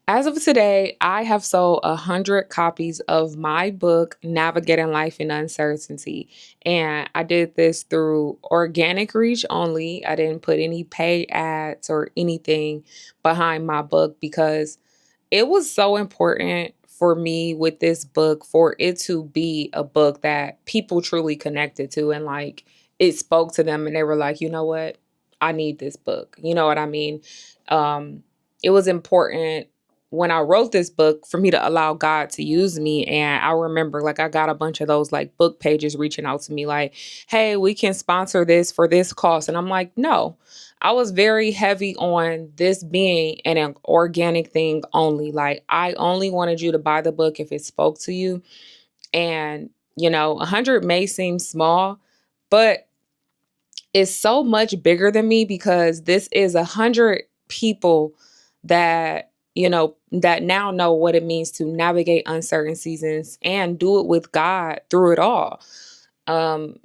As of today, I have sold 100 copies of my book, Navigating Life in Uncertainty. And I did this through organic reach only. I didn't put any paid ads or anything behind my book because it was so important for me with this book for it to be a book that people truly connected to and like it spoke to them and they were like, you know what? I need this book. You know what I mean? It was important when I wrote this book for me to allow God to use me. And I remember like I got a bunch of those like book pages reaching out to me like, hey, we can sponsor this for this cost. And I'm like, no, I was very heavy on this being an organic thing only. Like, I only wanted you to buy the book if it spoke to you. And, 100 may seem small, but it's so much bigger than me because this is 100 people that now know what it means to navigate uncertain seasons and do it with God through it all.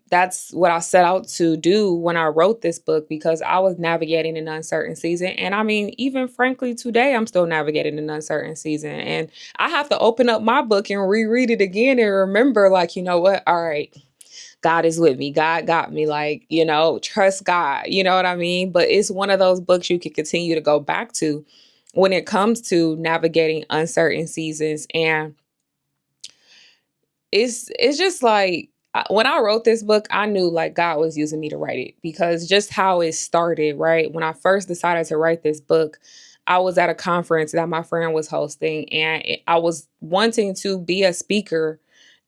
That's what I set out to do when I wrote this book because I was navigating an uncertain season. And I mean, even frankly, today I'm still navigating an uncertain season. And I have to open up my book and reread it again and remember, like, you know what? All right, God is with me. God got me. Like, trust God. You know what I mean? But it's one of those books you can continue to go back to when it comes to navigating uncertain seasons. And it's just like when I wrote this book, I knew like God was using me to write it because just how it started, right? When I first decided to write this book, I was at a conference that my friend was hosting, and I was wanting to be a speaker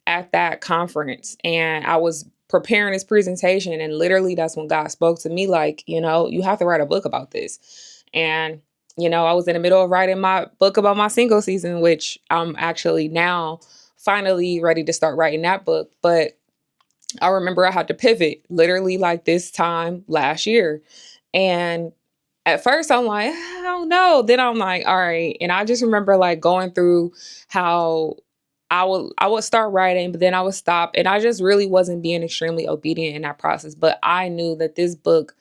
at that conference, and I was preparing this presentation, and literally that's when God spoke to me like, you have to write a book about this. And I was in the middle of writing my book about my single season, which I'm actually now finally ready to start writing that book. But I remember I had to pivot literally like this time last year. And at first I'm like, I don't know. Then I'm like, all right. And I just remember like going through how I would start writing, but then I would stop. And I just really wasn't being extremely obedient in that process. But I knew that this book,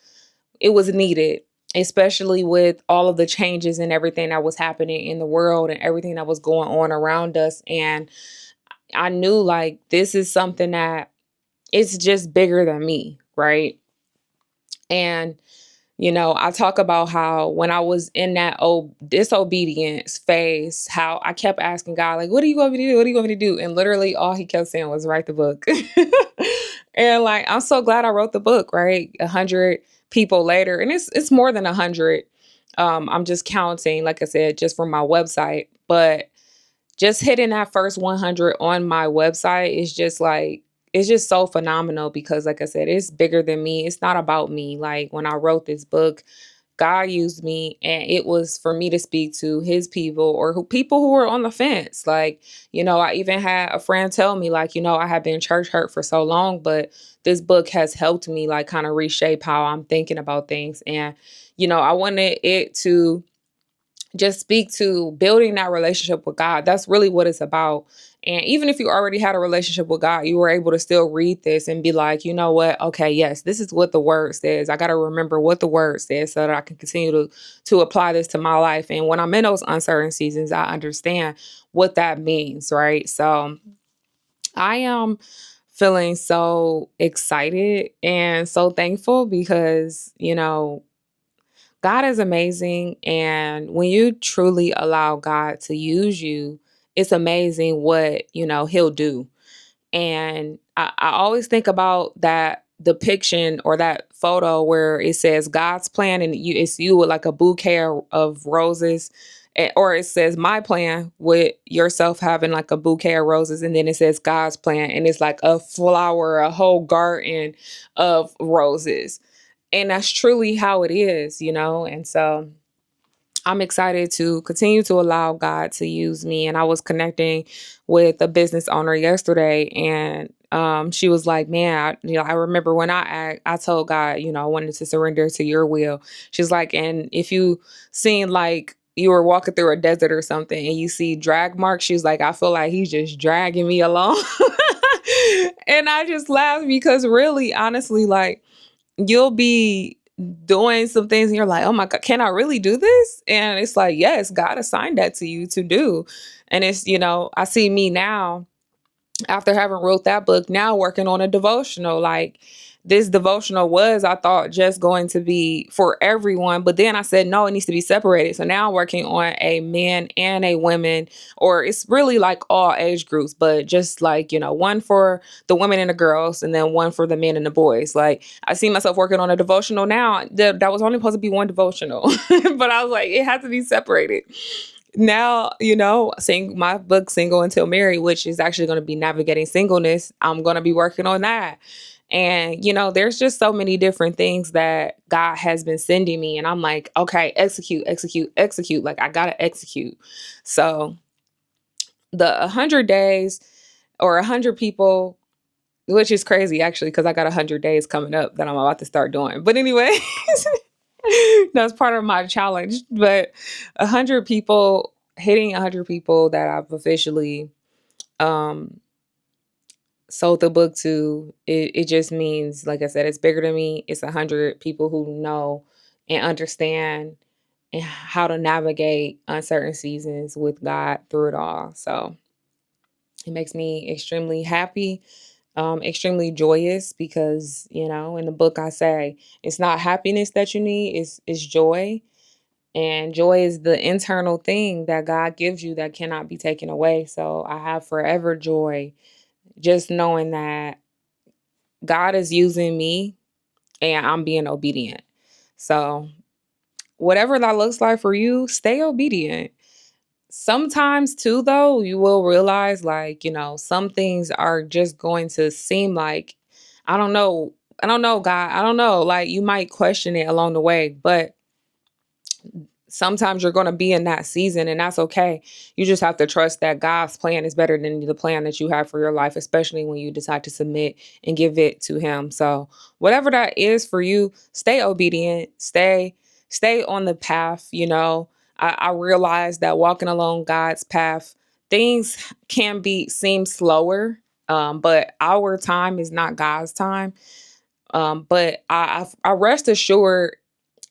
it was needed, especially with all of the changes and everything that was happening in the world and everything that was going on around us. And I knew like this is something that it's just bigger than me, right? And I talk about how when I was in that disobedience phase, how I kept asking God, like, what do you want me to do? What do you want me to do? And literally all he kept saying was write the book. And like, I'm so glad I wrote the book, right? 100 people later. And it's more than 100. I'm just counting, like I said, just from my website. But just hitting that first 100 on my website is just like, it's just so phenomenal because like I said, it's bigger than me. It's not about me. Like when I wrote this book, God used me and it was for me to speak to his people or people who were on the fence. Like, I even had a friend tell me like, I have been church hurt for so long, but this book has helped me like kind of reshape how I'm thinking about things. And, I wanted it to just speak to building that relationship with God. That's really what it's about. And even if you already had a relationship with God, you were able to still read this and be like, you know what? Okay, yes, this is what the word says. I got to remember what the word says so that I can continue to apply this to my life. And when I'm in those uncertain seasons, I understand what that means, right? So I am feeling so excited and so thankful because, God is amazing. And when you truly allow God to use you, it's amazing what, he'll do. And I always think about that depiction or that photo where it says God's plan and it's you with like a bouquet of roses. Or it says my plan with yourself having like a bouquet of roses. And then it says God's plan. And it's like a flower, a whole garden of roses. And that's truly how it is, And so I'm excited to continue to allow God to use me. And I was connecting with a business owner yesterday, and she was like, "Man, I remember when I told God, I wanted to surrender to Your will." She's like, "And if you seen like." You were walking through a desert or something and you see drag marks. She's like, I feel like he's just dragging me along. And I just laughed because really, honestly, like you'll be doing some things and you're like, oh my God, can I really do this? And it's like, yes, God assigned that to you to do. And it's, I see me now after having wrote that book, now working on a devotional. Like, this devotional was, I thought, just going to be for everyone, but then I said no, it needs to be separated. So now I'm working on a men and a women, or it's really like all age groups, but just like, one for the women and the girls, and then one for the men and the boys. Like, I see myself working on a devotional now that was only supposed to be one devotional, but I was like, it has to be separated. Now, sing my book, Single Until Married, which is actually going to be navigating singleness. I'm going to be working on that. And, there's just so many different things that God has been sending me. And I'm like, okay, execute, execute, execute. Like, I got to execute. So the 100 days or 100 people, which is crazy actually, because I got 100 days coming up that I'm about to start doing. But anyway, that's part of my challenge. But 100 people, hitting 100 people that I've officially um sold the book to, it just means, like I said, it's bigger than me. It's 100 people who know and understand and how to navigate uncertain seasons with God through it all. So it makes me extremely happy, extremely joyous, because, in the book I say it's not happiness that you need, it's joy. And joy is the internal thing that God gives you that cannot be taken away. So I have forever joy just knowing that God is using me and I'm being obedient. So whatever that looks like for you, stay obedient. Sometimes too, though, you will realize, like, some things are just going to seem like, I don't know. I don't know, God. I don't know. Like, you might question it along the way, but sometimes you're going to be in that season, and that's okay. You just have to trust that God's plan is better than the plan that you have for your life, especially when you decide to submit and give it to him. So whatever that is for you, stay obedient, stay on the path. I realize that walking along God's path, things can seem slower, but our time is not God's time. But I rest assured,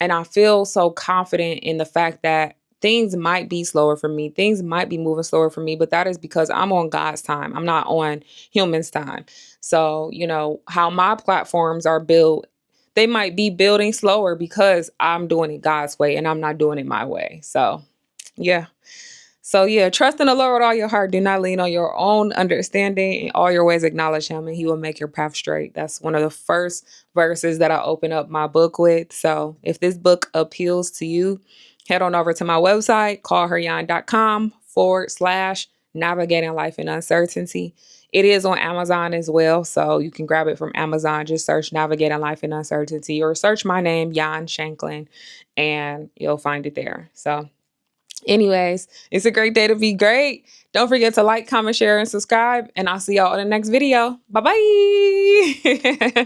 and I feel so confident in the fact that things might be slower for me. Things might be moving slower for me, but that is because I'm on God's time. I'm not on humans' time. So, how my platforms are built, they might be building slower because I'm doing it God's way and I'm not doing it my way. So, yeah. So yeah, trust in the Lord with all your heart. Do not lean on your own understanding. In all your ways acknowledge him and he will make your path straight. That's one of the first verses that I open up my book with. So if this book appeals to you, head on over to my website, callheryan.com/ navigating life in uncertainty. It is on Amazon as well. So you can grab it from Amazon. Just search Navigating Life in Uncertainty or search my name, Jan Shanklin, and you'll find it there. So anyways, it's a great day to be great. Don't forget to like, comment, share, and subscribe. And I'll see y'all in the next video. Bye-bye.